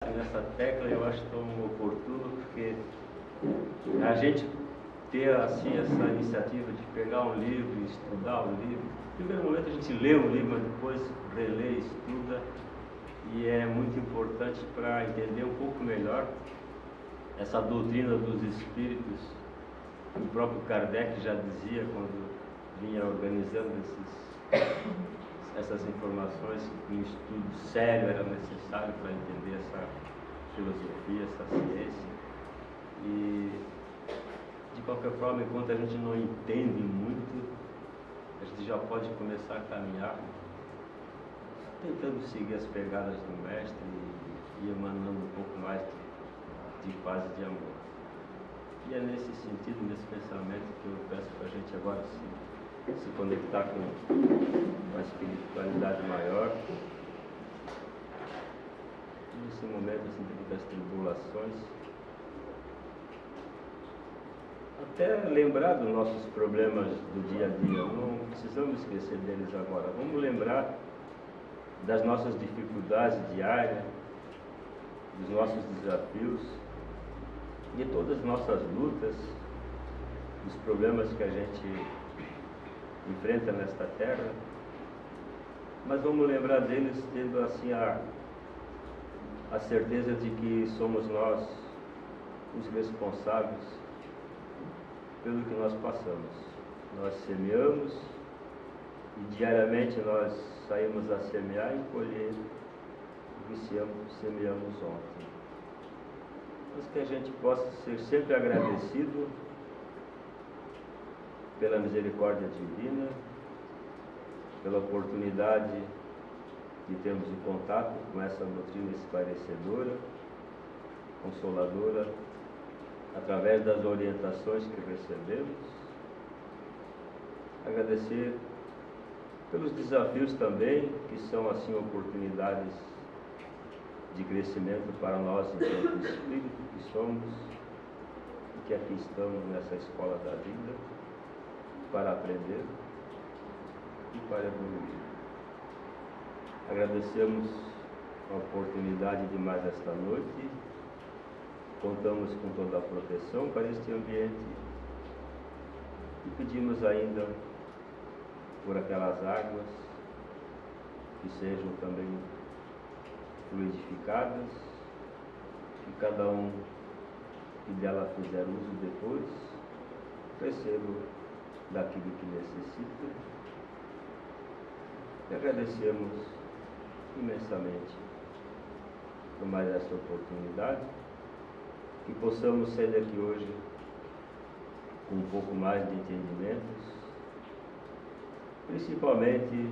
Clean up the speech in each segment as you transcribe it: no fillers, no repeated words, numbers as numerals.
Nessa tecla eu acho tão oportuno, porque a gente ter assim essa iniciativa de pegar um livro e estudar o livro. No primeiro momento a gente lê um livro, mas depois relê, estuda, e é muito importante para entender um pouco melhor essa doutrina dos espíritos. O próprio Kardec já dizia, quando vinha organizando essas informações, que um estudo sério era necessário para entender essa filosofia, essa ciência. E, de qualquer forma, enquanto a gente não entende muito, a gente já pode começar a caminhar, tentando seguir as pegadas do Mestre e emanando um pouco mais de paz e de amor. E é nesse sentido, nesse pensamento, que eu peço para a gente agora se conectar com uma espiritualidade maior. Nesse momento assim, de muitas tribulações, até lembrar dos nossos problemas do dia a dia. Não precisamos esquecer deles agora. Vamos lembrar das nossas dificuldades diárias, dos nossos desafios, de todas as nossas lutas, dos problemas que a gente enfrenta nesta terra. Mas vamos lembrar deles tendo assim a certeza de que somos nós os responsáveis pelo que nós passamos. Nós semeamos e diariamente nós saímos a semear e colher o que semeamos ontem. Mas que a gente possa ser sempre agradecido pela misericórdia divina, pela oportunidade de termos o contato com essa doutrina esclarecedora, consoladora, através das orientações que recebemos. Agradecer pelos desafios também, que são assim oportunidades de crescimento para nós, enquanto espírito que somos, e que aqui estamos nessa escola da vida, para aprender e para evoluir. Agradecemos a oportunidade de mais esta noite. Contamos com toda a proteção para este ambiente e pedimos ainda por aquelas águas que sejam também fluidificadas, que cada um que dela fizer uso depois receba daquilo que necessita. E agradecemos imensamente por mais essa oportunidade, que possamos sair daqui hoje com um pouco mais de entendimentos, principalmente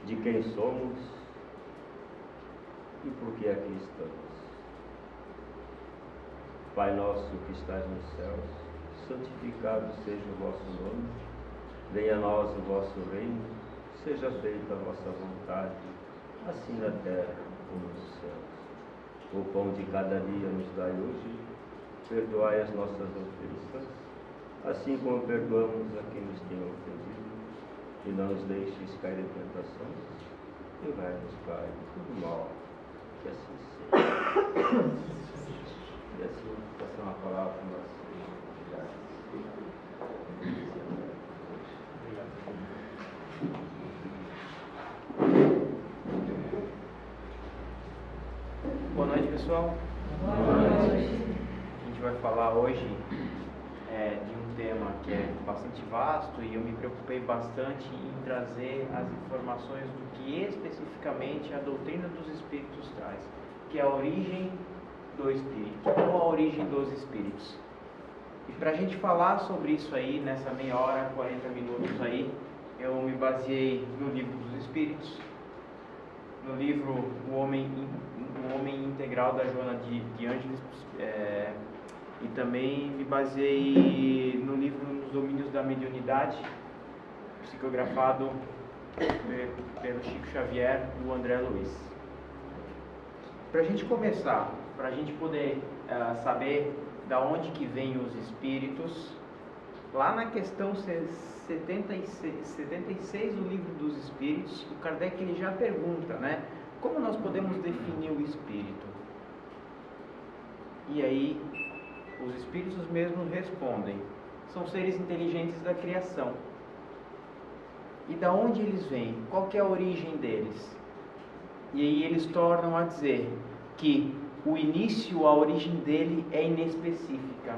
de quem somos e por que aqui estamos. Pai nosso que estás nos céus, santificado seja o vosso nome, venha a nós o vosso reino, seja feita a vossa vontade, assim na terra como nos céus. O pão de cada dia nos dai hoje, perdoai as nossas ofensas, assim como perdoamos a quem nos tem ofendido, e não nos deixes cair em tentações, e livrai-nos, Pai, do mal, que assim seja. E assim, passar uma palavra para nós. Boa noite, pessoal. Boa noite. A gente vai falar hoje de um tema que é bastante vasto, e eu me preocupei bastante em trazer as informações do que especificamente a doutrina dos espíritos traz, que é a origem do espírito, ou a origem dos espíritos. E para a gente falar sobre isso aí, nessa meia hora, 40 minutos aí, eu me baseei no Livro dos Espíritos, no livro O Homem Integral, da Joana de Ângeles, e também me baseei no livro Nos Domínios da Mediunidade, psicografado pelo Chico Xavier e o André Luiz. Para a gente começar, para a gente poder saber da onde que vêm os espíritos, lá na questão 76 do Livro dos Espíritos, o Kardec ele já pergunta, né? como nós podemos definir o espírito? E aí, os espíritos mesmos respondem: são seres inteligentes da criação. E da onde eles vêm? Qual que é a origem deles? E aí eles tornam a dizer que o início, a origem dele é inespecífica.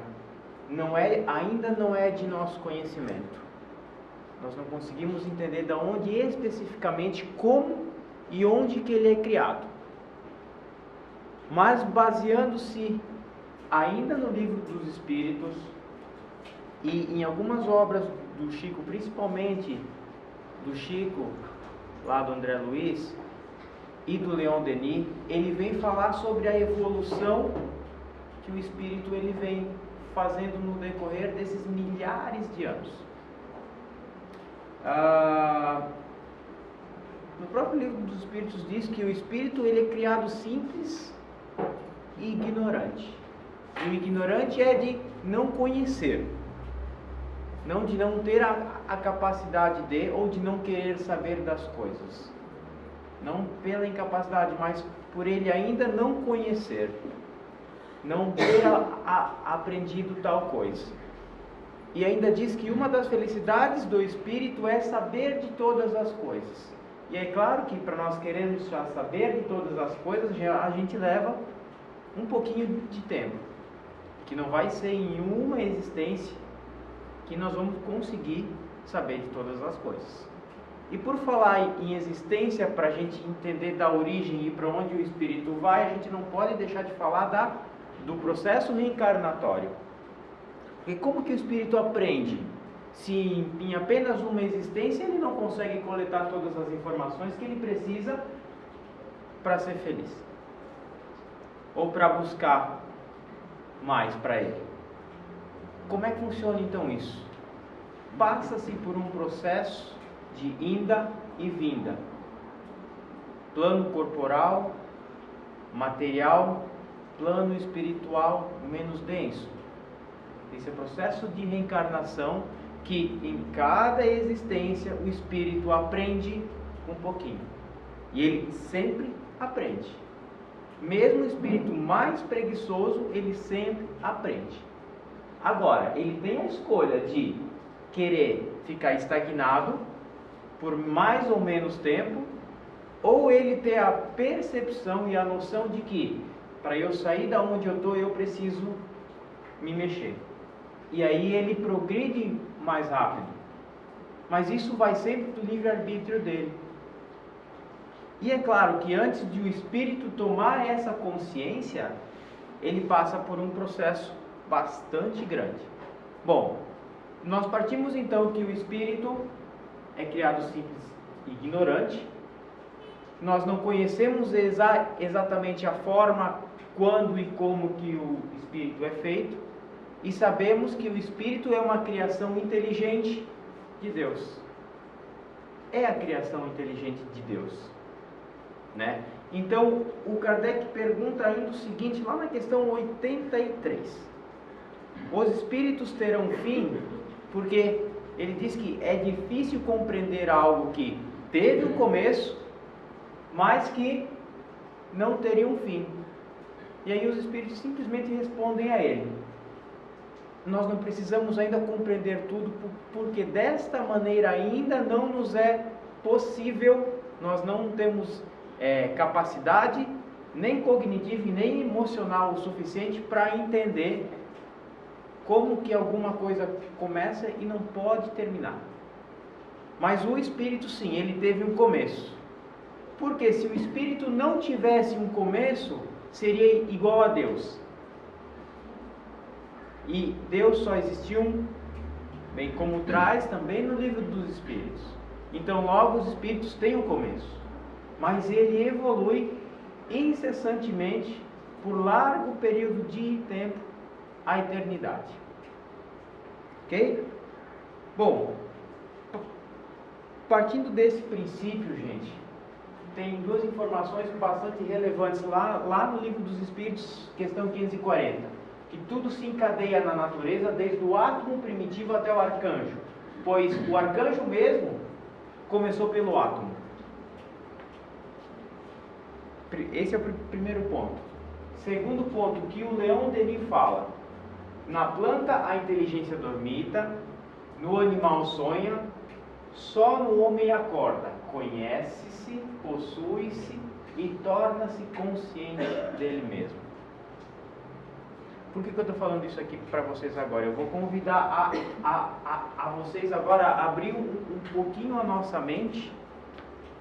Ainda não é de nosso conhecimento. Nós não conseguimos entender da onde especificamente, como e onde que ele é criado. Mas baseando-se ainda no Livro dos Espíritos e em algumas obras do Chico, principalmente do Chico, lá do André Luiz, e do Leon Denis, ele vem falar sobre a evolução que o espírito ele vem fazendo no decorrer desses milhares de anos. No próprio Livro dos Espíritos diz que o espírito ele é criado simples e ignorante. E o ignorante é de não conhecer, não de não ter a capacidade de, ou de não querer saber das coisas. Não pela incapacidade, mas por ele ainda não conhecer, não ter aprendido tal coisa. E ainda diz que uma das felicidades do espírito é saber de todas as coisas. E é claro que para nós querermos já saber de todas as coisas, a gente leva um pouquinho de tempo, que não vai ser em uma existência que nós vamos conseguir saber de todas as coisas. E por falar em existência, para a gente entender da origem e para onde o espírito vai, a gente não pode deixar de falar do processo reencarnatório. Porque como que o espírito aprende? Se em apenas uma existência ele não consegue coletar todas as informações que ele precisa para ser feliz, ou para buscar mais para ele. Como é que funciona então isso? Passa-se por um processo de inda e vinda, plano corporal, material, plano espiritual menos denso. Esse é o processo de reencarnação que em cada existência o espírito aprende um pouquinho. E ele sempre aprende. Mesmo o espírito mais preguiçoso, ele sempre aprende. Agora, ele tem a escolha de querer ficar estagnado por mais ou menos tempo, ou ele ter a percepção e a noção de que para eu sair da onde eu estou, eu preciso me mexer. E aí ele progride mais rápido. Mas isso vai sempre do livre-arbítrio dele. E é claro que antes de o espírito tomar essa consciência, ele passa por um processo bastante grande. Bom, nós partimos então que o espírito é criado simples e ignorante. Nós não conhecemos exatamente a forma, quando e como que o espírito é feito. E sabemos que o espírito é uma criação inteligente de Deus. É a criação inteligente de Deus, né? Então, o Kardec pergunta ainda o seguinte, lá na questão 83. Os espíritos terão fim? Porque ele diz que é difícil compreender algo que teve um começo, mas que não teria um fim. E aí os espíritos simplesmente respondem a ele: nós não precisamos ainda compreender tudo, porque desta maneira ainda não nos é possível, nós não temos capacidade nem cognitiva e nem emocional o suficiente para entender como que alguma coisa começa e não pode terminar. Mas o espírito sim, ele teve um começo. Porque se o espírito não tivesse um começo, seria igual a Deus. E Deus só existiu, bem como traz também no Livro dos Espíritos. Então logo os espíritos têm um começo, mas ele evolui incessantemente por largo período de tempo, a eternidade. Ok? Bom, partindo desse princípio, gente, tem duas informações bastante relevantes lá no Livro dos Espíritos, questão 540, que tudo se encadeia na natureza, desde o átomo primitivo até o arcanjo, pois o arcanjo mesmo começou pelo átomo. Esse é o primeiro ponto. Segundo ponto, que o Leon Denis fala: na planta a inteligência dormita, no animal sonha, só no homem acorda, conhece-se, possui-se e torna-se consciente dele mesmo. Por que eu estou falando isso aqui para vocês agora? Eu vou convidar a vocês agora a abrir um pouquinho a nossa mente,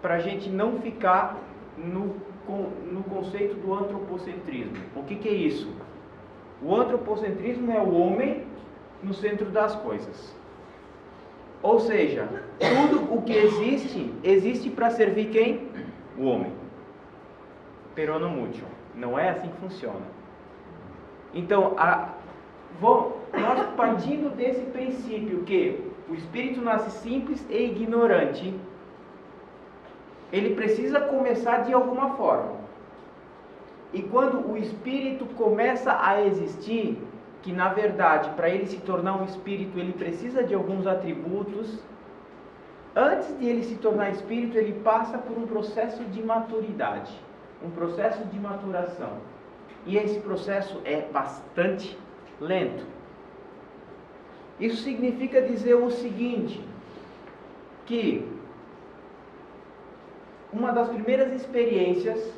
para a gente não ficar no conceito do antropocentrismo. O que é isso? O antropocentrismo é o homem no centro das coisas. Ou seja, tudo o que existe para servir quem? O homem. Perono mutio. Não é assim que funciona. Então, nós partindo desse princípio que o espírito nasce simples e ignorante, ele precisa começar de alguma forma. E quando o espírito começa a existir, que na verdade, para ele se tornar um espírito, ele precisa de alguns atributos. Antes de ele se tornar espírito, ele passa por um processo de maturidade, um processo de maturação. E esse processo é bastante lento. Isso significa dizer o seguinte, que uma das primeiras experiências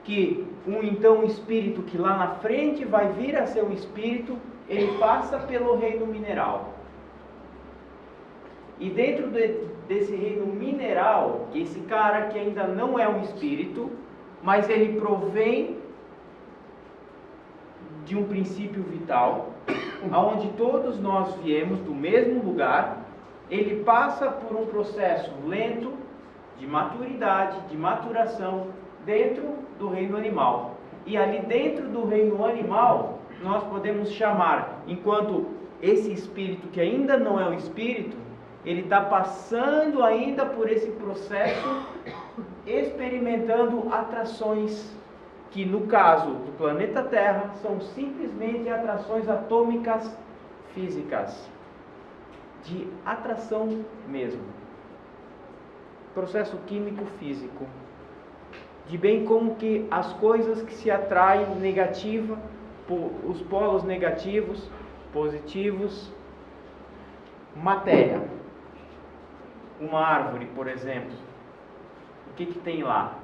que um espírito que lá na frente vai vir a ser um espírito, ele passa pelo reino mineral. E dentro desse reino mineral, esse cara que ainda não é um espírito, mas ele provém de um princípio vital, aonde todos nós viemos do mesmo lugar, ele passa por um processo lento de maturidade, de maturação, dentro do reino animal. E ali dentro do reino animal, nós podemos chamar, enquanto esse espírito que ainda não é um espírito, ele está passando ainda por esse processo, experimentando atrações, que no caso do planeta Terra, são simplesmente atrações atômicas físicas, de atração mesmo. Processo químico físico. De bem como que as coisas que se atraem negativa, os polos negativos, positivos, matéria. Uma árvore, por exemplo, o que tem lá?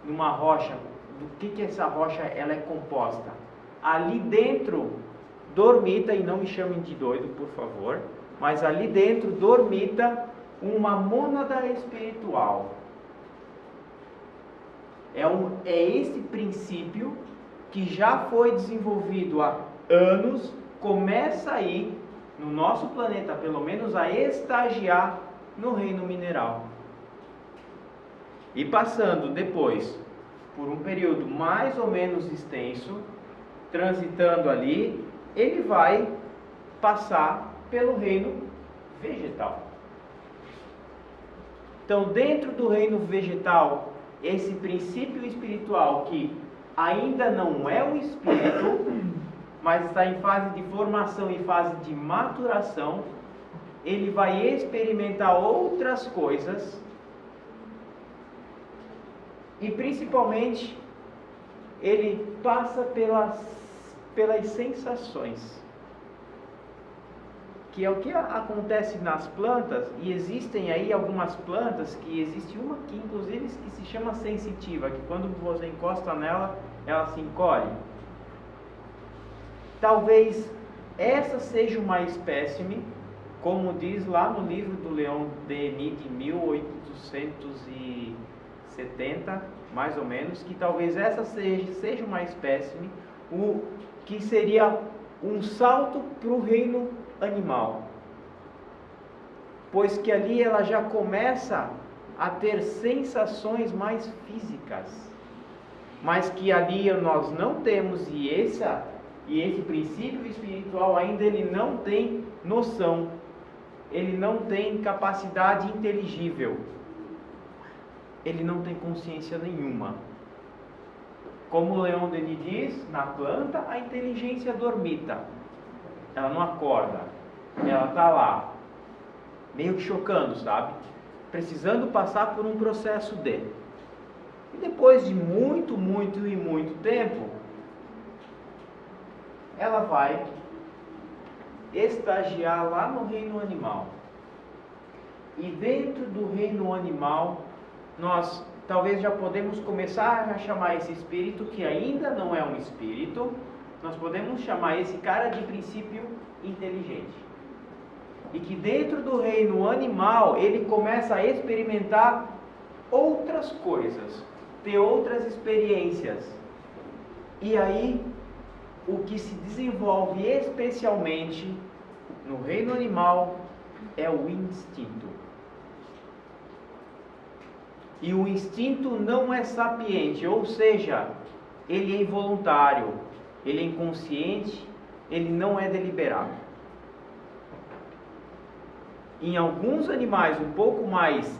Numa rocha, do que essa rocha ela é composta? Ali dentro dormita, e não me chamem de doido, por favor, mas ali dentro dormita uma mônada espiritual. É esse princípio que já foi desenvolvido há anos, começa aí no nosso planeta, pelo menos a estagiar no reino mineral. E passando depois por um período mais ou menos extenso, transitando ali, ele vai passar pelo reino vegetal. Então, dentro do reino vegetal, esse princípio espiritual que ainda não é um espírito, mas está em fase de formação e fase de maturação, ele vai experimentar outras coisas e principalmente ele passa pelas sensações, que é o que acontece nas plantas. E existem aí algumas plantas, que existe uma que inclusive que se chama sensitiva, que quando você encosta nela, ela se encolhe. Talvez essa seja uma espécime, como diz lá no livro do Leon Denis de 1870, mais ou menos, que talvez essa seja uma espécime, o que seria um salto para o reino animal, pois que ali ela já começa a ter sensações mais físicas, mas que ali nós não temos, e esse princípio espiritual ainda ele não tem noção, ele não tem capacidade inteligível, ele não tem consciência nenhuma. Como o Leon Denis diz, na planta a inteligência dormita, ela não acorda, ela está lá, meio que chocando, sabe? Precisando passar por um processo de. E depois de muito tempo, ela vai estagiar lá no reino animal. E dentro do reino animal, nós talvez já podemos começar a chamar esse espírito, que ainda não é um espírito, nós podemos chamar esse cara de princípio inteligente. E que dentro do reino animal, ele começa a experimentar outras coisas, ter outras experiências. E aí, o que se desenvolve especialmente no reino animal é o instinto. E o instinto não é sapiente, ou seja, ele é involuntário, ele é inconsciente, ele não é deliberado. Em alguns animais um pouco mais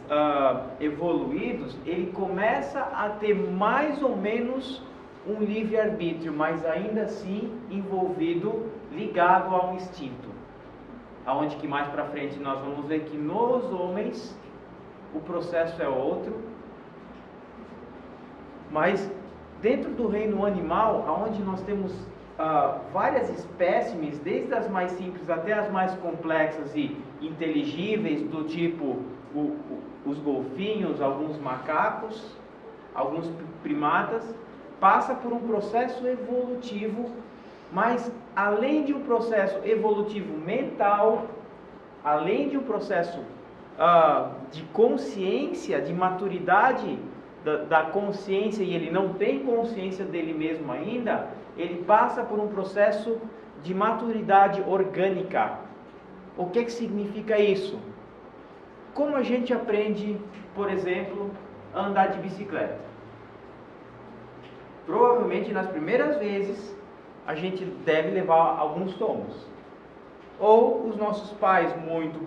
evoluídos, ele começa a ter mais ou menos um livre-arbítrio, mas ainda assim envolvido, ligado ao instinto. Aonde que mais para frente nós vamos ver que nos homens o processo é outro. Mas dentro do reino animal, aonde nós temos várias espécimes, desde as mais simples até as mais complexas e inteligíveis, do tipo os golfinhos, alguns macacos, alguns primatas, passa por um processo evolutivo, mas além de um processo evolutivo mental, além de um processo de consciência, de maturidade da consciência, e ele não tem consciência dele mesmo ainda, ele passa por um processo de maturidade orgânica. O que significa isso? Como a gente aprende, por exemplo, a andar de bicicleta? Provavelmente nas primeiras vezes a gente deve levar alguns tombos. Ou os nossos pais, muito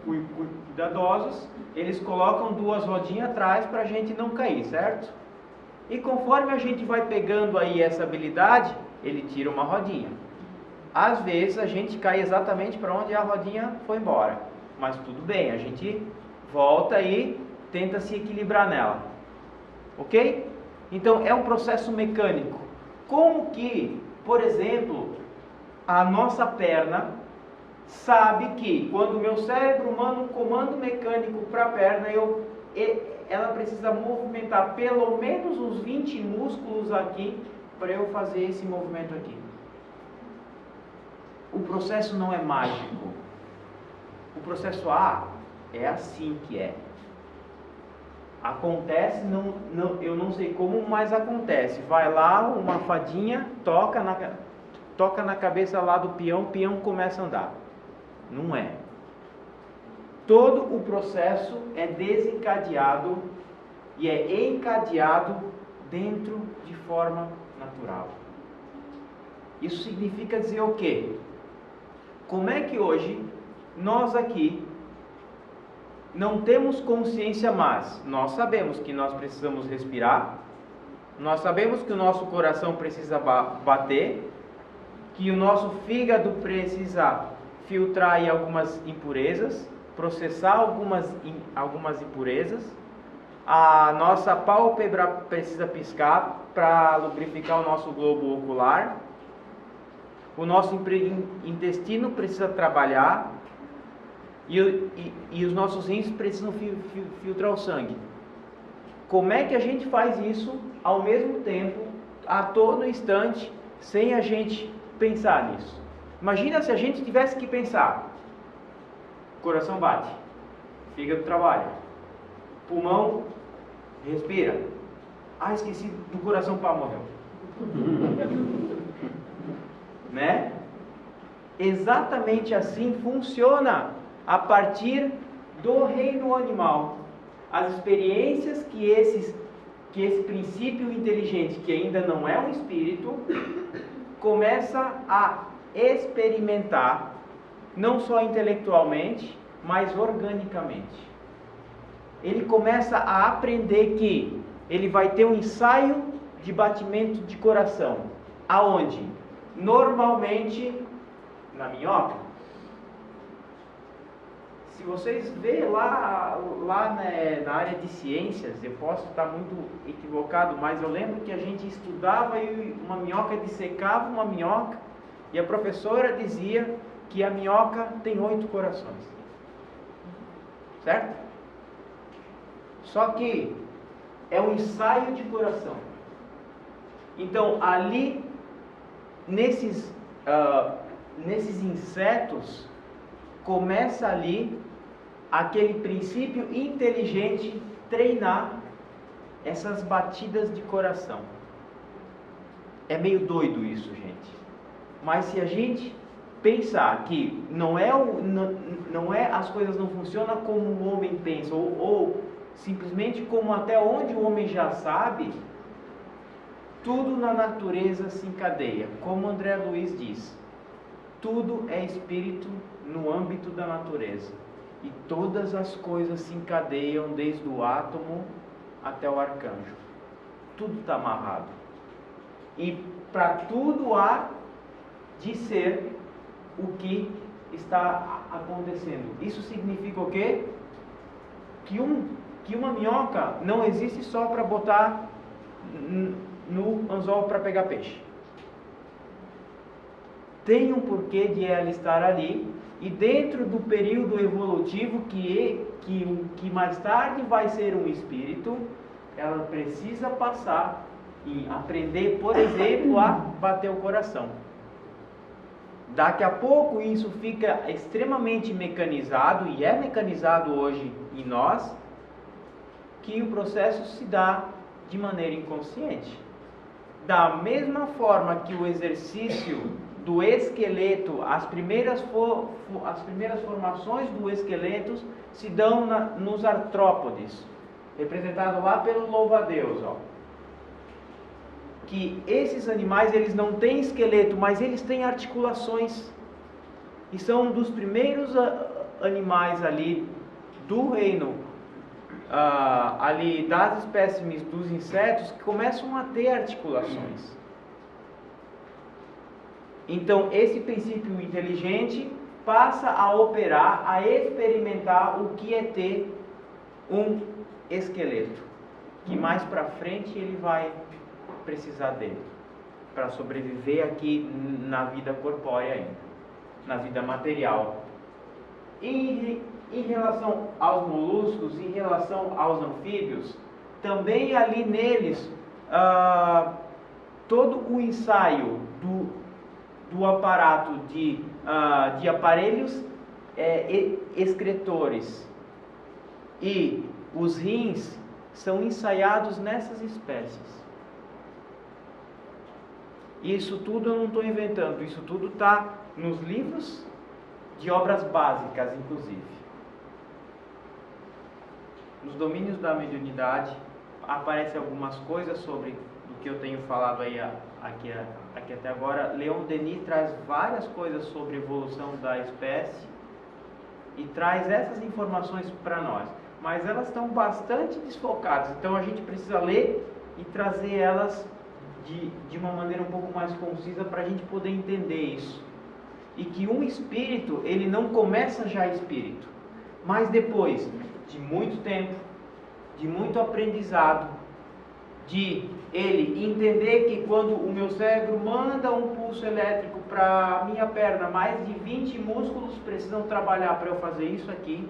cuidadosos, eles colocam duas rodinhas atrás para a gente não cair, certo? E conforme a gente vai pegando aí essa habilidade, ele tira uma rodinha. Às vezes a gente cai exatamente para onde a rodinha foi embora, mas tudo bem, a gente volta e tenta se equilibrar nela, ok? Então é um processo mecânico. Como que, por exemplo, a nossa perna sabe que quando o meu cérebro manda um comando mecânico para a perna, ela precisa movimentar pelo menos uns 20 músculos aqui para eu fazer esse movimento aqui. O processo não é mágico. O processo é assim que é. Acontece, eu não sei como, mas acontece. Vai lá, uma fadinha, toca na cabeça lá do peão, o peão começa a andar. Não é. Todo o processo é desencadeado e é encadeado dentro de forma natural. Isso significa dizer o quê? Como é que hoje nós aqui não temos consciência, mas nós sabemos que nós precisamos respirar, nós sabemos que o nosso coração precisa bater, que o nosso fígado precisa filtrar aí algumas impurezas, processar algumas impurezas, a nossa pálpebra precisa piscar para lubrificar o nosso globo ocular, o nosso intestino precisa trabalhar e os nossos rins precisam filtrar o sangue. Como é que a gente faz isso ao mesmo tempo, a todo instante, sem a gente pensar nisso? Imagina se a gente tivesse que pensar: coração bate, fígado trabalha, pulmão respira, esqueci do coração, pá, morreu. Né? Exatamente assim funciona a partir do reino animal. As experiências que esse princípio inteligente, que ainda não é um espírito, começa a experimentar, não só intelectualmente, mas organicamente. Ele começa a aprender que ele vai ter um ensaio de batimento de coração. Aonde? Normalmente na minhoca. Se vocês verem lá né, na área de ciências, eu posso estar muito equivocado, mas eu lembro que a gente estudava e uma minhoca dissecava uma minhoca e a professora dizia que a minhoca tem 8 corações. Certo? Só que é um ensaio de coração. Então, ali, nesses insetos, começa ali aquele princípio inteligente treinar essas batidas de coração. É meio doido isso, gente. Mas se a gente pensar que não é as coisas não funcionam como o homem pensa, ou simplesmente como até onde o homem já sabe, tudo na natureza se encadeia. Como André Luiz diz, tudo é espírito no âmbito da natureza. E todas as coisas se encadeiam desde o átomo até o arcanjo. Tudo está amarrado. E para tudo há de ser o que está acontecendo. Isso significa o quê? Que uma minhoca não existe só para botar no anzol para pegar peixe. Tem um porquê de ela estar ali, e dentro do período evolutivo que mais tarde vai ser um espírito, ela precisa passar e aprender, por exemplo, a bater o coração. Daqui a pouco isso fica extremamente mecanizado, e é mecanizado hoje em nós, que o processo se dá de maneira inconsciente. Da mesma forma que o exercício do esqueleto, as primeiras formações do esqueleto se dão nos artrópodes, representado lá pelo louva-a-Deus, ó. Que esses animais, eles não têm esqueleto, mas eles têm articulações, e são um dos primeiros animais ali do reino ali das espécimes dos insetos que começam a ter articulações. Então esse princípio inteligente passa a operar, a experimentar o que é ter um esqueleto, que mais para frente ele vai precisar dele para sobreviver aqui na vida corpórea ainda, na vida material. E em relação aos moluscos, em relação aos anfíbios, também ali neles todo o ensaio do aparato de aparelhos excretores e os rins são ensaiados nessas espécies. Isso tudo eu não estou inventando, isso tudo está nos livros de obras básicas, inclusive. Nos domínios da mediunidade aparecem algumas coisas sobre o que eu tenho falado aí aqui até agora. Leon Denis traz várias coisas sobre a evolução da espécie e traz essas informações para nós, mas elas estão bastante desfocadas, então a gente precisa ler e trazer elas de uma maneira um pouco mais concisa para a gente poder entender isso. E que um espírito, ele não começa já espírito, mas depois de muito tempo, de muito aprendizado, de ele entender que quando o meu cérebro manda um pulso elétrico para a minha perna, mais de 20 músculos precisam trabalhar para eu fazer isso aqui,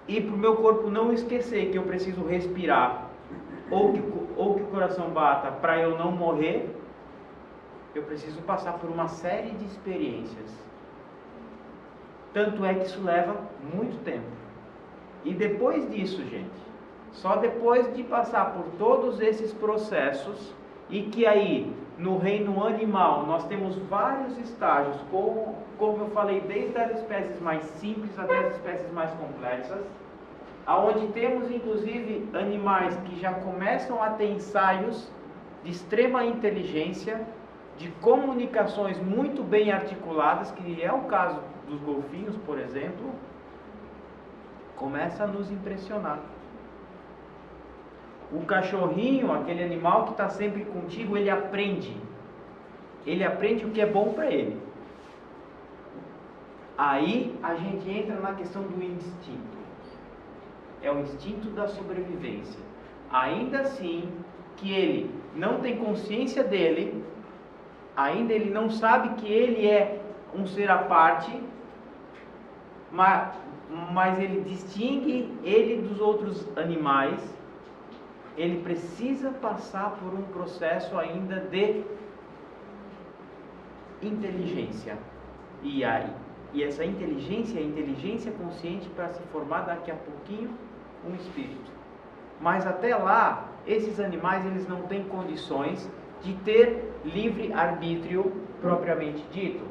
e para o meu corpo não esquecer que eu preciso respirar, ou que o coração bata para eu não morrer, eu preciso passar por uma série de experiências. Tanto é que isso leva muito tempo. E depois disso, gente, só depois de passar por todos esses processos, e que aí, no reino animal, nós temos vários estágios, como eu falei, desde as espécies mais simples até as espécies mais complexas, aonde temos inclusive animais que já começam a ter ensaios de extrema inteligência, de comunicações muito bem articuladas, que é o caso dos golfinhos, por exemplo, começa a nos impressionar. O cachorrinho, aquele animal que está sempre contigo, ele aprende o que é bom para ele. Aí a gente entra na questão do instinto. É o instinto da sobrevivência. Ainda assim, que ele não tem consciência dele, ainda ele não sabe que ele é um ser à parte, mas ele distingue ele dos outros animais. Ele precisa passar por um processo ainda de inteligência. E essa inteligência é a inteligência consciente para se formar daqui a pouquinho um espírito. Mas até lá, esses animais eles não têm condições de ter livre arbítrio propriamente dito.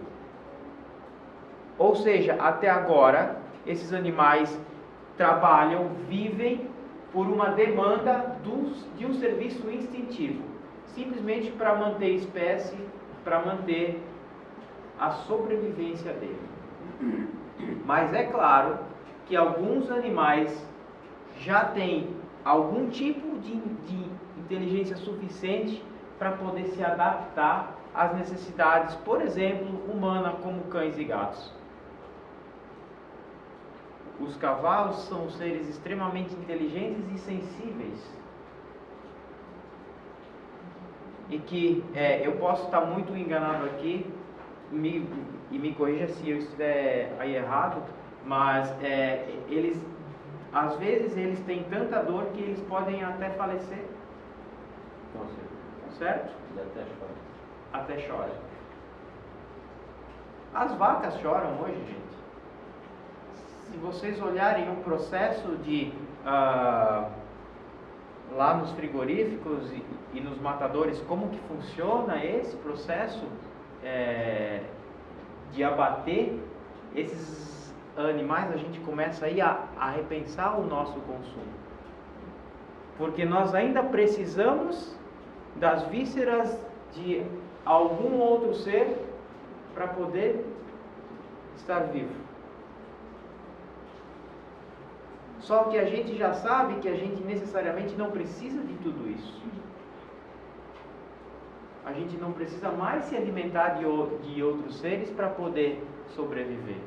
Ou seja, até agora, esses animais trabalham, vivem por uma demanda de um serviço instintivo, simplesmente para manter a espécie, para manter a sobrevivência dele. Mas é claro que alguns animais já têm algum tipo de inteligência suficiente para poder se adaptar às necessidades, por exemplo, humanas, como cães e gatos. Os cavalos são seres extremamente inteligentes e sensíveis. E que eu posso estar muito enganado aqui, e me corrija se eu estiver aí errado, mas eles, às vezes, eles têm tanta dor que eles podem até falecer. Com certeza. Certo? E até chora. Até chora. As vacas choram hoje, gente. Se vocês olharem o processo de lá nos frigoríficos e nos matadores, como que funciona esse processo de abater esses animais, a gente começa aí a repensar o nosso consumo. Porque nós ainda precisamos das vísceras de algum outro ser para poder estar vivo. Só que a gente já sabe que a gente necessariamente não precisa de tudo isso. A gente não precisa mais se alimentar de outros seres para poder sobreviver.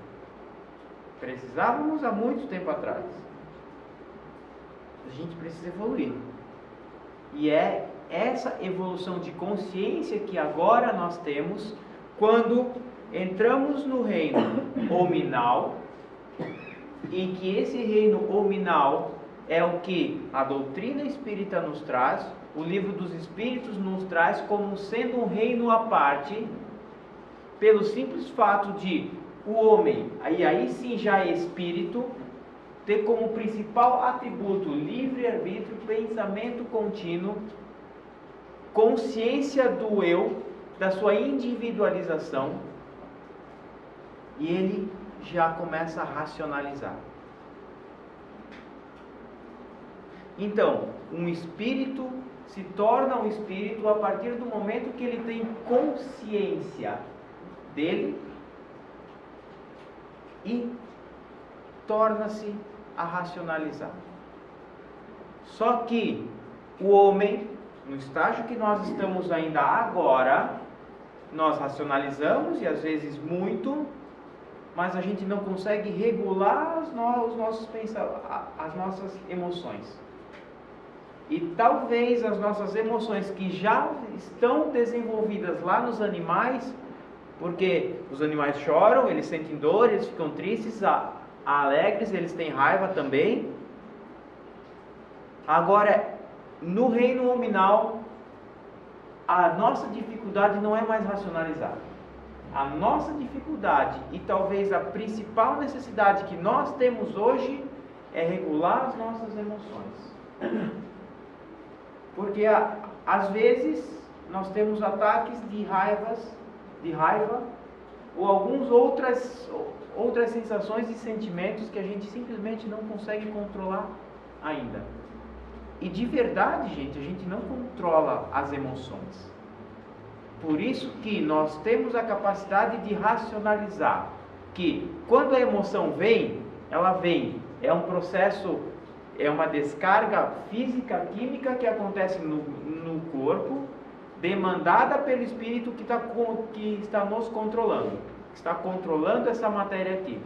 Precisávamos há muito tempo atrás. A gente precisa evoluir. E é essa evolução de consciência que agora nós temos quando entramos no reino hominal, e que esse reino hominal é o que a doutrina espírita nos traz, o livro dos Espíritos nos traz como sendo um reino à parte, pelo simples fato de o homem, aí sim já é espírito, ter como principal atributo livre-arbítrio, pensamento contínuo, consciência do eu, da sua individualização, e ele já começa a racionalizar. Então, um espírito se torna um espírito a partir do momento que ele tem consciência dele e torna-se a racionalizar. Só que o homem, no estágio que nós estamos ainda agora, nós racionalizamos, e às vezes muito, mas a gente não consegue regular os nossos pensamentos, as nossas emoções. E talvez as nossas emoções que já estão desenvolvidas lá nos animais, porque os animais choram, eles sentem dor, eles ficam tristes, alegres, eles têm raiva também. Agora, no reino hominal, a nossa dificuldade não é mais racionalizar. A nossa dificuldade e talvez a principal necessidade que nós temos hoje é regular as nossas emoções. Porque às vezes nós temos ataques de raiva ou algumas outras sensações e sentimentos que a gente simplesmente não consegue controlar ainda. E de verdade, gente, a gente não controla as emoções. Por isso que nós temos a capacidade de racionalizar que quando a emoção vem, ela vem. É um processo, é uma descarga física, química que acontece no corpo, demandada pelo espírito que está nos controlando. está controlando essa matéria aqui.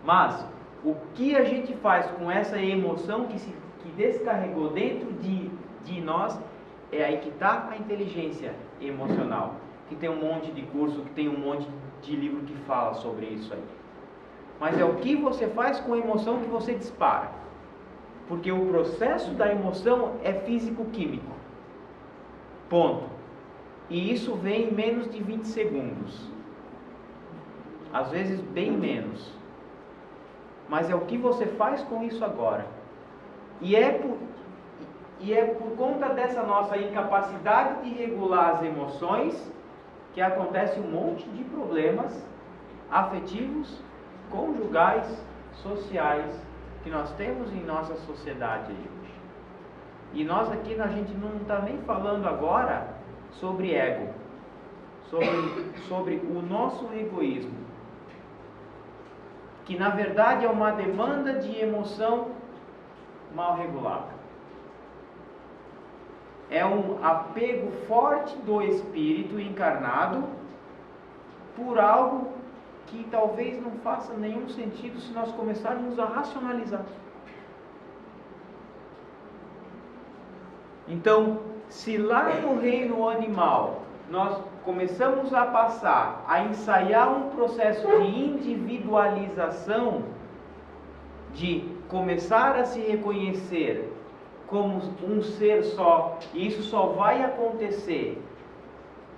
Mas o que a gente faz com essa emoção que descarregou dentro de nós, é aí que está a inteligência emocional, que tem um monte de curso, que tem um monte de livro que fala sobre isso aí. Mas é o que você faz com a emoção que você dispara. Porque o processo da emoção é físico-químico. Ponto. E isso vem em menos de 20 segundos. Às vezes bem menos. Mas é o que você faz com isso agora. E é por conta dessa nossa incapacidade de regular as emoções que acontece um monte de problemas afetivos, conjugais, sociais que nós temos em nossa sociedade hoje. E nós aqui, a gente não está nem falando agora sobre ego, sobre o nosso egoísmo, que na verdade é uma demanda de emoção mal regulada. É um apego forte do espírito encarnado por algo que talvez não faça nenhum sentido se nós começarmos a racionalizar. Então, se lá no reino animal nós começamos a passar a ensaiar um processo de individualização, de começar a se reconhecer como um ser só, e isso só vai acontecer,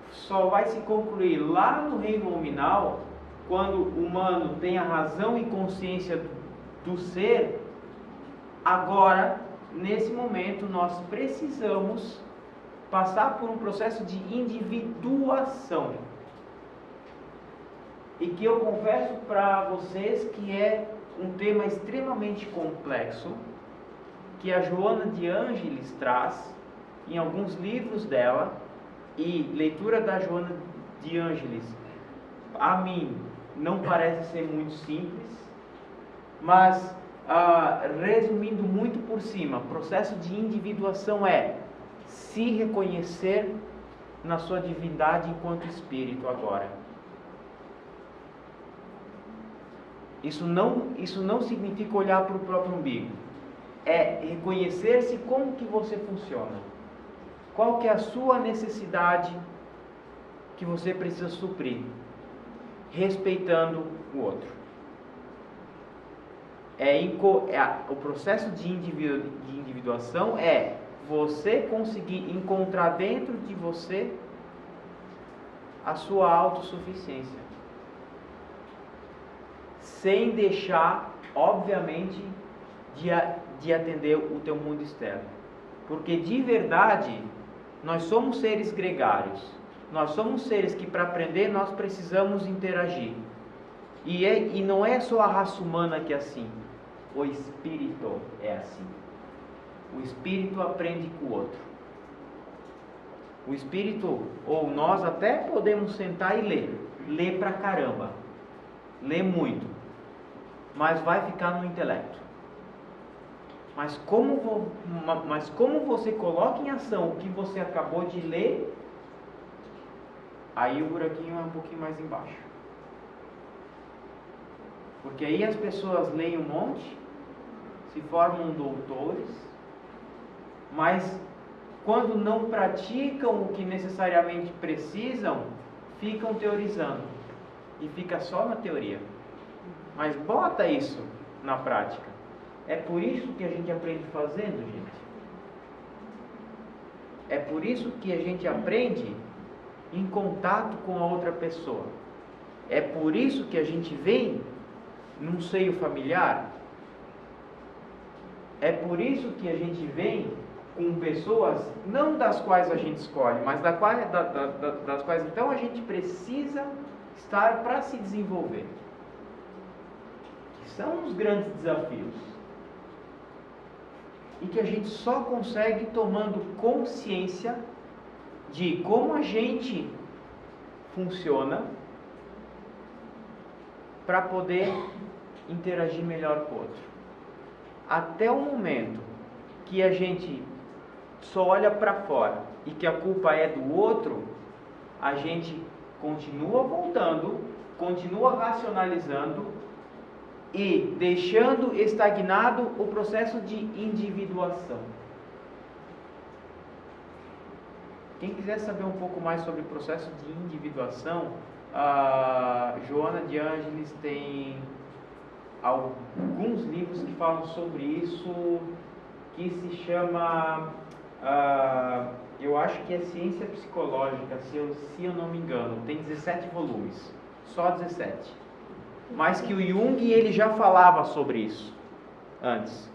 só vai se concluir lá no reino nominal, quando o humano tem a razão e consciência do ser. Agora, nesse momento, nós precisamos passar por um processo de individuação. E que eu confesso para vocês que é um tema extremamente complexo, que a Joana de Ângeles traz em alguns livros dela, e leitura da Joana de Ângeles, a mim, não parece ser muito simples, mas resumindo muito por cima, o processo de individuação é se reconhecer na sua divindade enquanto espírito agora. Isso não significa olhar para o próprio umbigo. É reconhecer-se como que você funciona. Qual que é a sua necessidade que você precisa suprir, respeitando o outro. O processo de individuação é você conseguir encontrar dentro de você a sua autossuficiência, sem deixar, obviamente, de atender o teu mundo externo. Porque de verdade, nós somos seres gregários. Nós somos seres que para aprender nós precisamos interagir. E não é só a raça humana que é assim. O espírito é assim. O espírito aprende com o outro. O espírito, ou nós até podemos sentar e ler. Ler pra caramba. Ler muito. Mas vai ficar no intelecto. Mas como você coloca em ação o que você acabou de ler, aí o buraquinho é um pouquinho mais embaixo. Porque aí as pessoas leem um monte, se formam doutores, mas quando não praticam o que necessariamente precisam, ficam teorizando. E fica só na teoria. Mas bota isso na prática. É por isso que a gente aprende fazendo, gente. É por isso que a gente aprende em contato com a outra pessoa. É por isso que a gente vem num seio familiar. É por isso que a gente vem com pessoas, não das quais a gente escolhe, mas das quais então a gente precisa estar para se desenvolver. Que são os grandes desafios. E que a gente só consegue tomando consciência de como a gente funciona para poder interagir melhor com o outro. Até o momento que a gente só olha para fora e que a culpa é do outro, a gente continua voltando continua racionalizando e deixando estagnado o processo de individuação. Quem quiser saber um pouco mais sobre o processo de individuação, a Joana de Ângeles tem alguns livros que falam sobre isso, que se chama, eu acho que é Ciência Psicológica, se eu não me engano, tem 17 volumes, só 17. Mas que o Jung, ele já falava sobre isso antes.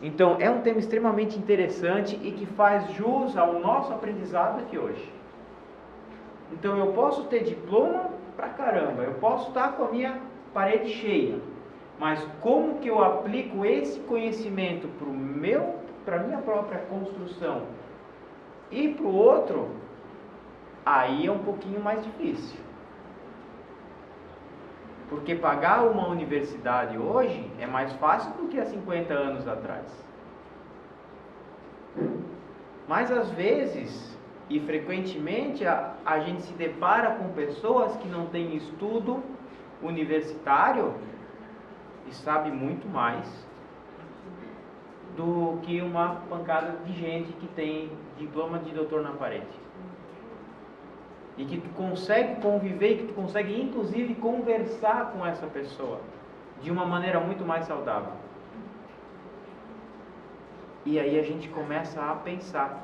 Então, é um tema extremamente interessante e que faz jus ao nosso aprendizado aqui hoje. Então, eu posso ter diploma pra caramba, eu posso estar com a minha parede cheia, mas como que eu aplico esse conhecimento para minha própria construção e para o outro, aí é um pouquinho mais difícil. Porque pagar uma universidade hoje é mais fácil do que há 50 anos atrás. Mas às vezes, e frequentemente, a gente se depara com pessoas que não têm estudo universitário e sabe muito mais do que uma pancada de gente que tem diploma de doutor na parede. E que tu consegue conviver, e que tu consegue inclusive conversar com essa pessoa de uma maneira muito mais saudável. E aí a gente começa a pensar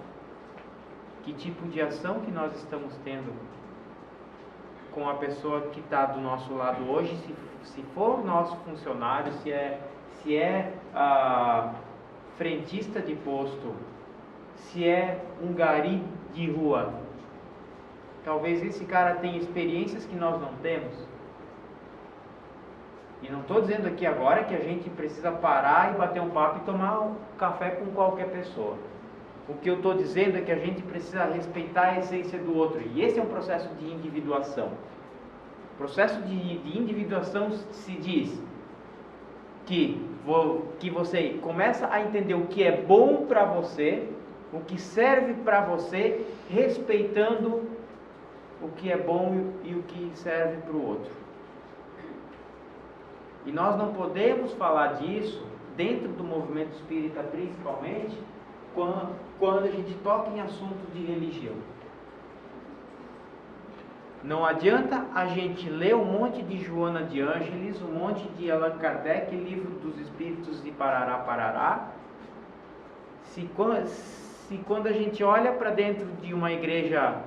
que tipo de ação que nós estamos tendo com a pessoa que está do nosso lado hoje, se for nosso funcionário, se é frentista de posto, se é um gari de rua. Talvez esse cara tenha experiências que nós não temos. E não estou dizendo aqui agora que a gente precisa parar e bater um papo e tomar um café com qualquer pessoa. O que eu estou dizendo é que a gente precisa respeitar a essência do outro. E esse é um processo de individuação. O processo de individuação se diz que você começa a entender o que é bom para você, o que serve para você, respeitando o que é bom e o que serve para o outro. E nós não podemos falar disso dentro do movimento espírita, principalmente quando a gente toca em assuntos de religião. Não adianta a gente ler um monte de Joana de Ângeles, um monte de Allan Kardec, livro dos Espíritos de Parará, Parará, se quando a gente olha para dentro de uma igreja,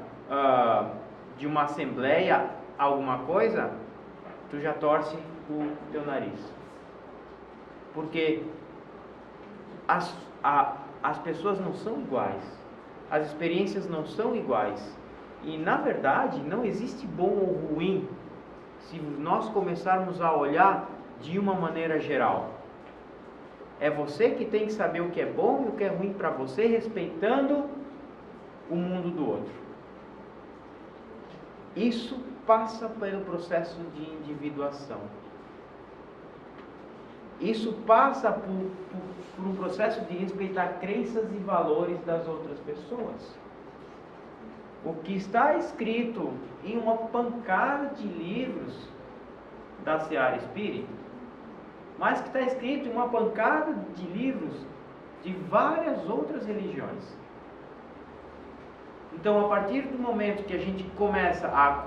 de uma assembleia, alguma coisa, tu já torce o teu nariz. Porque as pessoas não são iguais, as experiências não são iguais. E na verdade não existe bom ou ruim se nós começarmos a olhar de uma maneira geral. É você que tem que saber o que é bom e o que é ruim para você, respeitando o mundo do outro. Isso passa pelo processo de individuação. Isso passa por um processo de respeitar crenças e valores das outras pessoas. O que está escrito em uma pancada de livros da Seara Espírita, mas que está escrito em uma pancada de livros de várias outras religiões. Então, a partir do momento que a gente começa a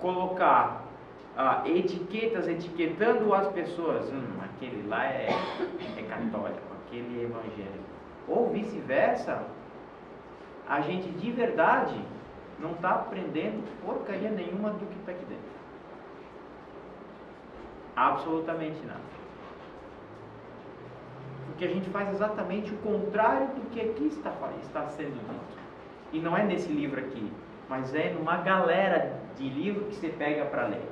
colocar etiquetas, etiquetando as pessoas, aquele lá é católico, aquele é evangélico, ou vice-versa, a gente de verdade não está aprendendo porcaria nenhuma do que está aqui dentro. Absolutamente nada. Porque a gente faz exatamente o contrário do que aqui está sendo dito. E não é nesse livro aqui, mas é numa galera de livro que você pega para ler.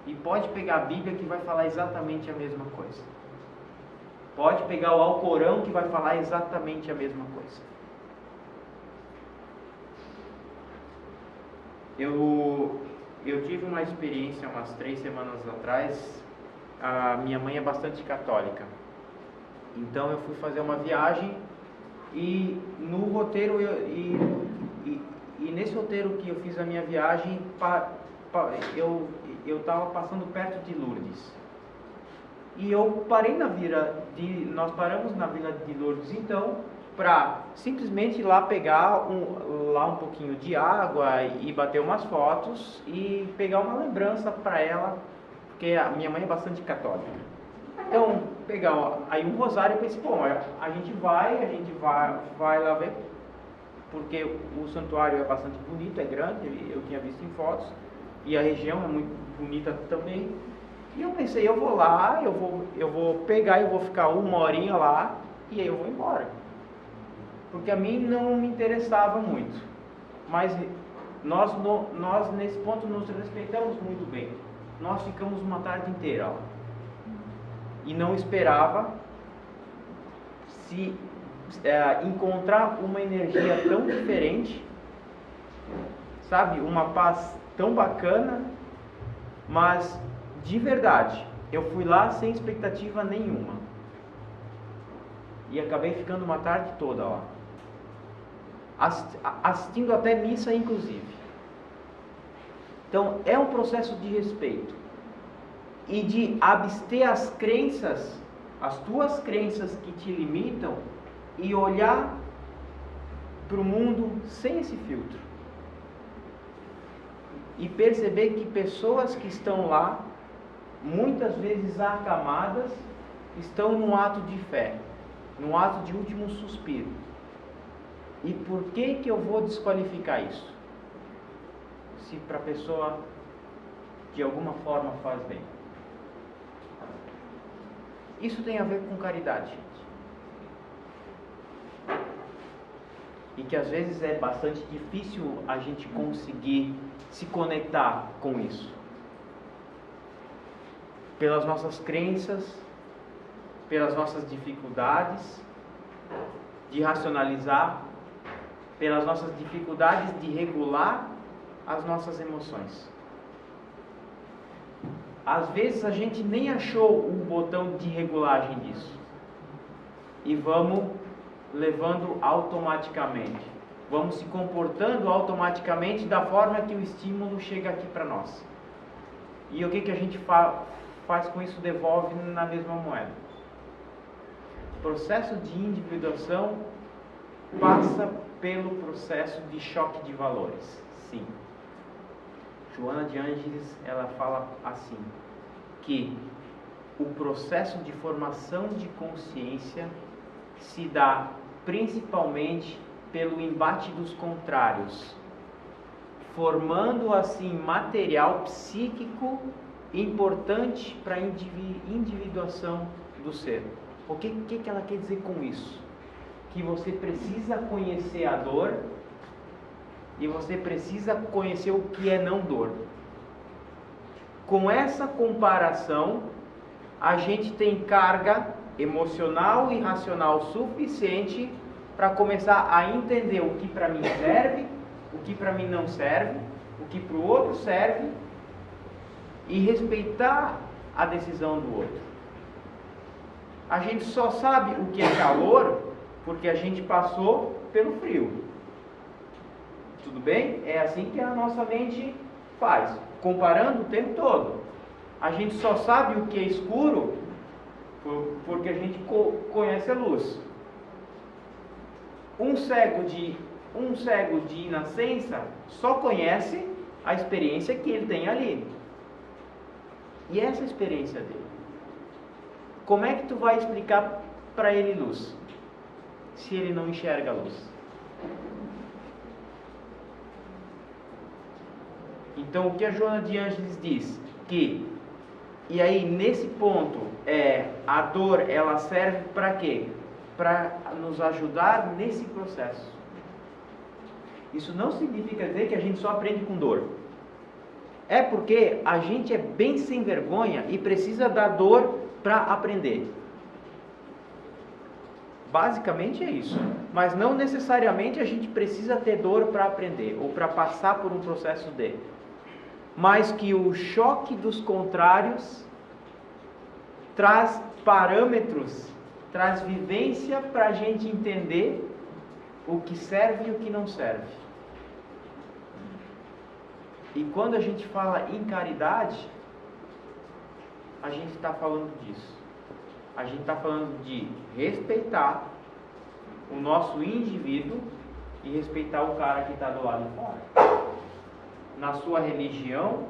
E pode pegar a Bíblia que vai falar exatamente a mesma coisa. Pode pegar o Alcorão que vai falar exatamente a mesma coisa. Eu tive uma experiência umas 3 semanas atrás. A minha mãe é bastante católica. Então eu fui fazer uma viagem e no roteiro E nesse roteiro que eu fiz a minha viagem, eu estava passando perto de Lourdes. E eu parei nós paramos na Vila de Lourdes, então, para simplesmente ir lá pegar um pouquinho de água e bater umas fotos e pegar uma lembrança para ela, porque a minha mãe é bastante católica. Então, pegar aí um rosário, eu pensei, bom, a gente vai lá ver, porque o santuário é bastante bonito, é grande, eu tinha visto em fotos, e a região é muito bonita também. E eu pensei, eu vou lá, eu vou pegar, eu vou ficar uma horinha lá, e aí eu vou embora. Porque a mim não me interessava muito. Mas nós nesse ponto nos respeitamos muito bem. Nós ficamos uma tarde inteira lá. E não esperava encontrar uma energia tão diferente, sabe? Uma paz tão bacana, mas de verdade, eu fui lá sem expectativa nenhuma. E acabei ficando uma tarde toda lá. Assistindo até missa, inclusive. Então, é um processo de respeito. E de abster as crenças, as tuas crenças que te limitam, e olhar para o mundo sem esse filtro. E perceber que pessoas que estão lá, muitas vezes acamadas, estão num ato de fé, num ato de último suspiro. E por que eu vou desqualificar isso? Se para a pessoa de alguma forma faz bem. Isso tem a ver com caridade, gente. E que às vezes é bastante difícil a gente conseguir se conectar com isso. Pelas nossas crenças, pelas nossas dificuldades de racionalizar, pelas nossas dificuldades de regular as nossas emoções. Às vezes a gente nem achou o botão de regulagem disso. E vamos levando automaticamente. Vamos se comportando automaticamente da forma que o estímulo chega aqui para nós. E o que a gente faz com isso? Devolve na mesma moeda. O processo de individuação passa pelo processo de choque de valores. Sim. Joana de Ângeles, ela fala assim, que o processo de formação de consciência se dá principalmente pelo embate dos contrários, formando assim material psíquico importante para a individuação do ser. O que ela quer dizer com isso? Que você precisa conhecer a dor e você precisa conhecer o que é não dor. Com essa comparação, a gente tem carga emocional e racional suficiente para começar a entender o que para mim serve, o que para mim não serve, o que para o outro serve, e respeitar a decisão do outro. A gente só sabe o que é calor porque a gente passou pelo frio. Tudo bem? É assim que a nossa mente faz, comparando o tempo todo. A gente só sabe o que é escuro porque a gente conhece a luz. Um cego de nascença só conhece a experiência que ele tem ali. E essa experiência dele, como é que tu vai explicar para ele luz, se ele não enxerga a luz? Então, o que a Joana de Ângeles diz? E aí, nesse ponto, a dor, ela serve para quê? Para nos ajudar nesse processo. Isso não significa dizer que a gente só aprende com dor. É porque a gente é bem sem vergonha e precisa da dor para aprender. Basicamente é isso. Mas não necessariamente a gente precisa ter dor para aprender ou para passar por um processo de. Mas que o choque dos contrários traz parâmetros, traz vivência para a gente entender o que serve e o que não serve. E quando a gente fala em caridade, a gente está falando disso. A gente está falando de respeitar o nosso indivíduo e respeitar o cara que está do lado de fora. Na sua religião,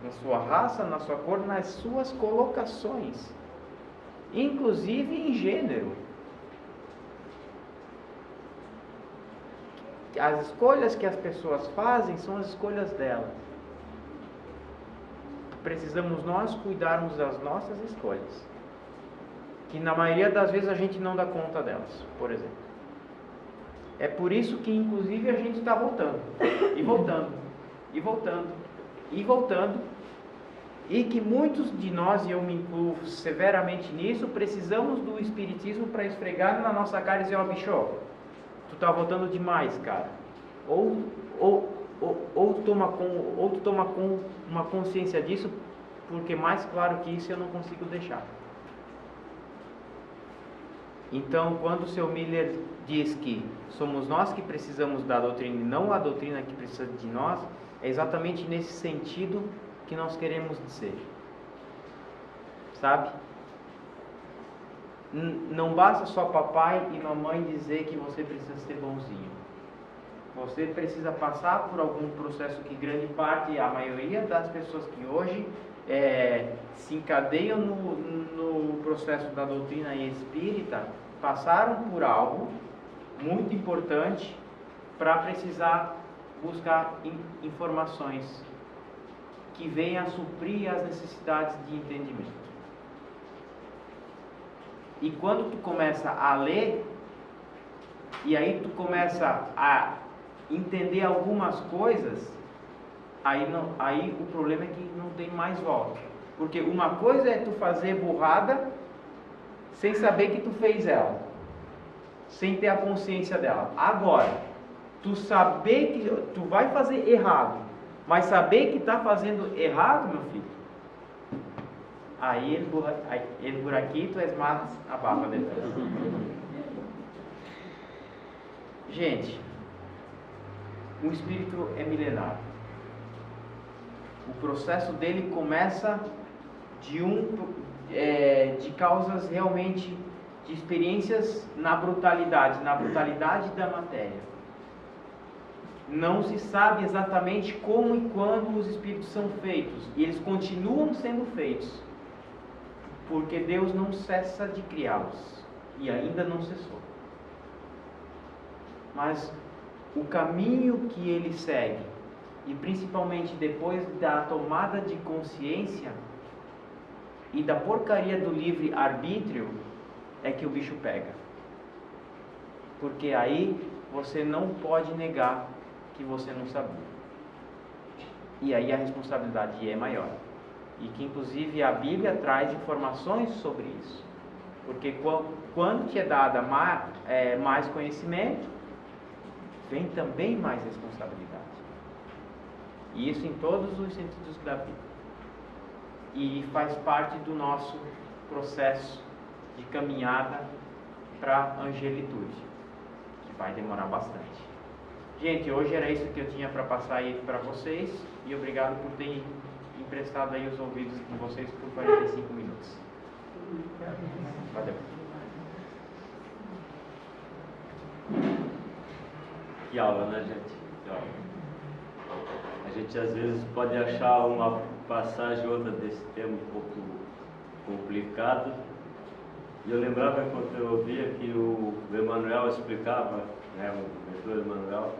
na sua raça, na sua cor, nas suas colocações. Inclusive em gênero. As escolhas que as pessoas fazem são as escolhas delas. Precisamos nós cuidarmos das nossas escolhas, que na maioria das vezes a gente não dá conta delas, por exemplo. É por isso que inclusive a gente está voltando, e voltando, e voltando, e voltando, e que muitos de nós, e eu me incluo severamente nisso, precisamos do Espiritismo para esfregar na nossa cara e dizer: ó, bicho, tu tá voltando demais, cara. Ou tu toma com uma consciência disso, porque mais claro que isso eu não consigo deixar. Então, quando o Sr. Miller diz que somos nós que precisamos da doutrina e não a doutrina que precisa de nós, é exatamente nesse sentido que nós queremos dizer. Sabe? Não basta só papai e mamãe dizer que você precisa ser bonzinho. Você precisa passar por algum processo que grande parte, a maioria das pessoas que hoje se encadeiam no processo da doutrina espírita, passaram por algo muito importante para precisar buscar informações que venham a suprir as necessidades de entendimento. E quando tu começa a ler, e aí tu começa a entender algumas coisas, aí o problema é que não tem mais volta. Porque uma coisa é tu fazer burrada sem saber que tu fez ela, sem ter a consciência dela. Agora, tu saber que tu vai fazer errado, mas saber que está fazendo errado, meu filho, aí ele buraquito é mais a barba dele. Gente, o espírito é milenar. O processo dele começa de causas realmente, de experiências na brutalidade da matéria. Não se sabe exatamente como e quando os espíritos são feitos, e eles continuam sendo feitos, porque Deus não cessa de criá-los, e ainda não cessou. Mas o caminho que ele segue, e principalmente depois da tomada de consciência e da porcaria do livre-arbítrio, é que o bicho pega. Porque aí você não pode negar que você não sabia. E aí a responsabilidade é maior. E que inclusive a Bíblia traz informações sobre isso. Porque quando te é dada mais conhecimento, vem também mais responsabilidade. E isso em todos os sentidos da vida. E faz parte do nosso processo de caminhada para a angelitude, que vai demorar bastante. Gente, hoje era isso que eu tinha para passar aí para vocês, e obrigado por ter emprestado aí os ouvidos de vocês por 45 minutos. Valeu. Que aula, né, gente? Que aula. A gente às vezes pode achar uma passagem ou outra desse tema um pouco complicado. E eu lembrava quando eu ouvia que o Emmanuel explicava, né, o mentor Emmanuel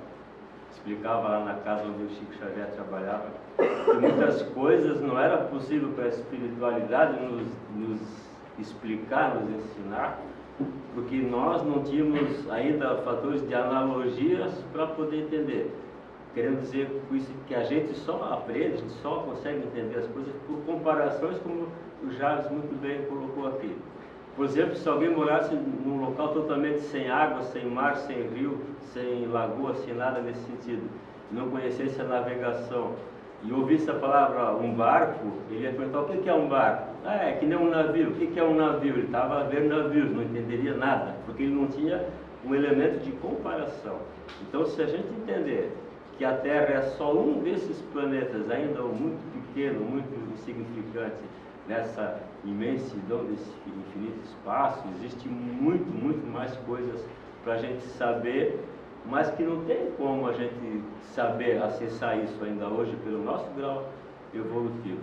explicava lá na casa onde o Chico Xavier trabalhava, que muitas coisas não era possível para a espiritualidade nos explicar, nos ensinar, porque nós não tínhamos ainda fatores de analogias para poder entender. Querendo dizer com isso que a gente só aprende, a gente só consegue entender as coisas por comparações, como o Jarvis muito bem colocou aqui. Por exemplo, se alguém morasse num local totalmente sem água, sem mar, sem rio, sem lagoa, sem nada nesse sentido, não conhecesse a navegação e ouvisse a palavra um barco, ele ia perguntar: o que é um barco? É que nem um navio. O que é um navio? Ele estava a ver navios, não entenderia nada, porque ele não tinha um elemento de comparação. Então, se a gente entender que a Terra é só um desses planetas, ainda muito pequeno, muito insignificante, nessa imensidão desse infinito espaço. Existe muito, muito mais coisas para a gente saber, mas que não tem como a gente saber acessar isso ainda hoje pelo nosso grau evolutivo.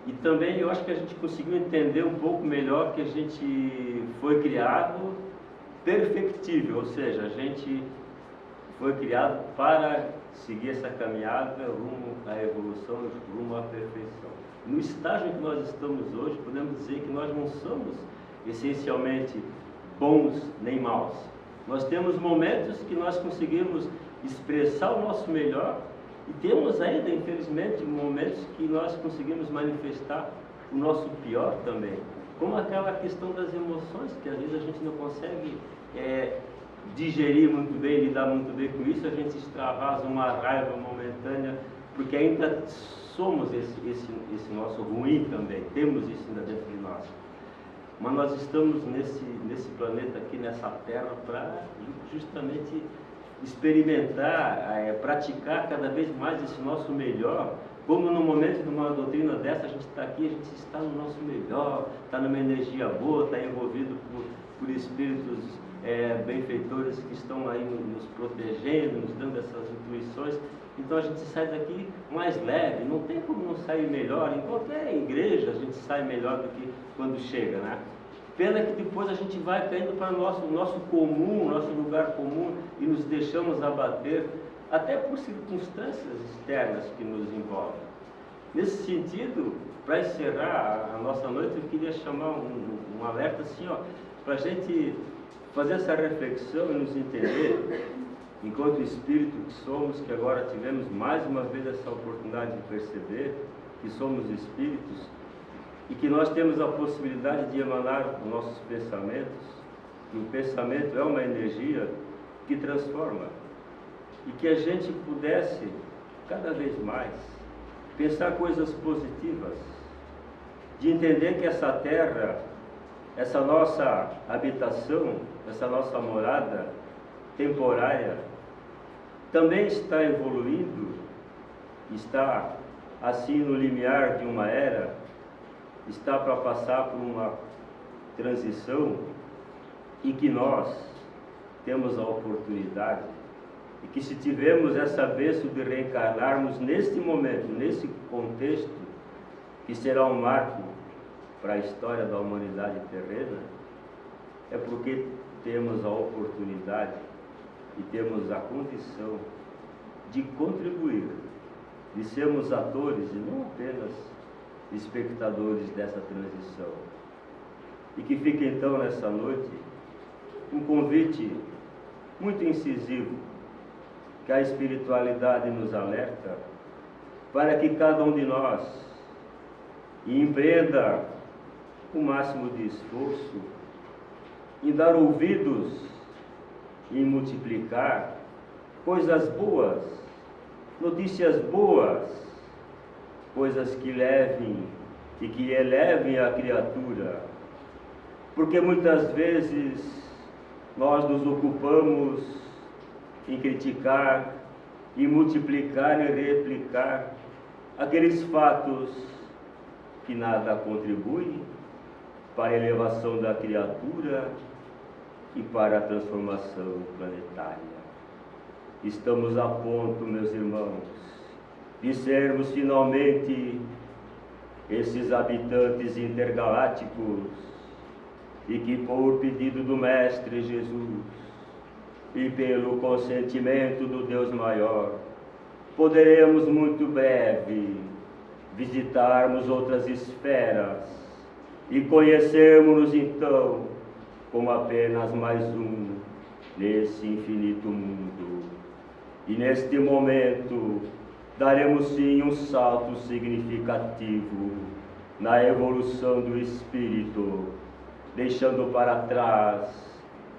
E também eu acho que a gente conseguiu entender um pouco melhor que a gente foi criado perfectível, ou seja, a gente foi criado para seguir essa caminhada rumo à evolução, rumo à perfeição. No estágio em que nós estamos hoje, podemos dizer que nós não somos essencialmente bons nem maus. Nós temos momentos que nós conseguimos expressar o nosso melhor e temos ainda, infelizmente, momentos que nós conseguimos manifestar o nosso pior também. Como aquela questão das emoções, que às vezes a gente não consegue digerir muito bem, lidar muito bem com isso, a gente extravasa uma raiva momentânea, porque ainda somos esse nosso ruim também, temos isso ainda dentro de nós. Mas nós estamos nesse planeta aqui, nessa Terra, para justamente experimentar, praticar cada vez mais esse nosso melhor. Como no momento de uma doutrina dessa, a gente está aqui, a gente está no nosso melhor, está numa energia boa, está envolvido por espíritos benfeitores que estão aí nos protegendo, nos dando essas intuições. Então a gente sai daqui mais leve, não tem como não sair melhor. Em qualquer igreja a gente sai melhor do que quando chega, né? Pena que depois a gente vai caindo para o nosso comum, nosso lugar comum, e nos deixamos abater até por circunstâncias externas que nos envolvem. Nesse sentido, para encerrar a nossa noite, eu queria chamar um alerta assim, para a gente fazer essa reflexão e nos entender, enquanto espírito que somos, que agora tivemos mais uma vez essa oportunidade de perceber que somos espíritos e que nós temos a possibilidade de emanar os nossos pensamentos, que o pensamento é uma energia que transforma, e que a gente pudesse, cada vez mais, pensar coisas positivas, de entender que essa terra, essa nossa habitação, essa nossa morada temporária, também está evoluindo, está assim no limiar de uma era, está para passar por uma transição, e que nós temos a oportunidade, e que se tivermos essa bênção de reencarnarmos neste momento, nesse contexto, que será um marco para a história da humanidade terrena, é porque temos a oportunidade e temos a condição de contribuir, de sermos atores e não apenas espectadores dessa transição. E que fique então nessa noite um convite muito incisivo, que a espiritualidade nos alerta, para que cada um de nós empreenda o máximo de esforço em dar ouvidos, em multiplicar coisas boas, notícias boas, coisas que levem e que elevem a criatura, porque muitas vezes nós nos ocupamos em criticar, em multiplicar e replicar aqueles fatos que nada contribuem para a elevação da criatura e para a transformação planetária. Estamos a ponto, meus irmãos, de sermos finalmente esses habitantes intergalácticos, e que por pedido do Mestre Jesus e pelo consentimento do Deus maior, poderemos muito breve visitarmos outras esferas e conhecermos-nos então como apenas mais um nesse infinito mundo. E neste momento daremos sim um salto significativo na evolução do espírito, deixando para trás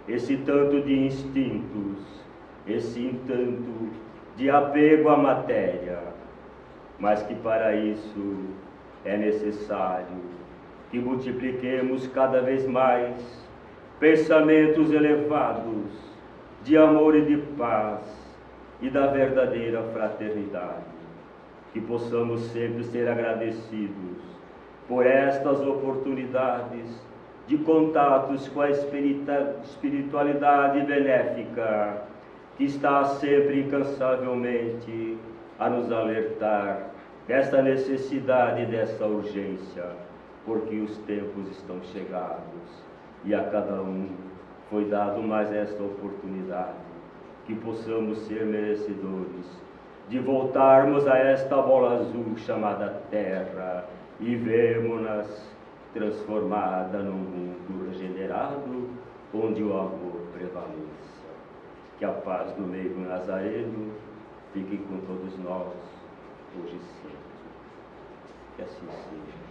esse tanto de instintos, esse tanto de apego à matéria, mas que para isso é necessário que multipliquemos cada vez mais pensamentos elevados de amor e de paz, e da verdadeira fraternidade. Que possamos sempre ser agradecidos por estas oportunidades de contatos com a espiritualidade benéfica, que está sempre incansavelmente a nos alertar desta necessidade e desta urgência, porque os tempos estão chegados e a cada um foi dado mais esta oportunidade, que possamos ser merecedores de voltarmos a esta bola azul chamada Terra e vermos-nas transformada num mundo regenerado, onde o amor prevaleça. Que a paz do meio nazareno fique com todos nós, hoje e sempre. Que assim seja.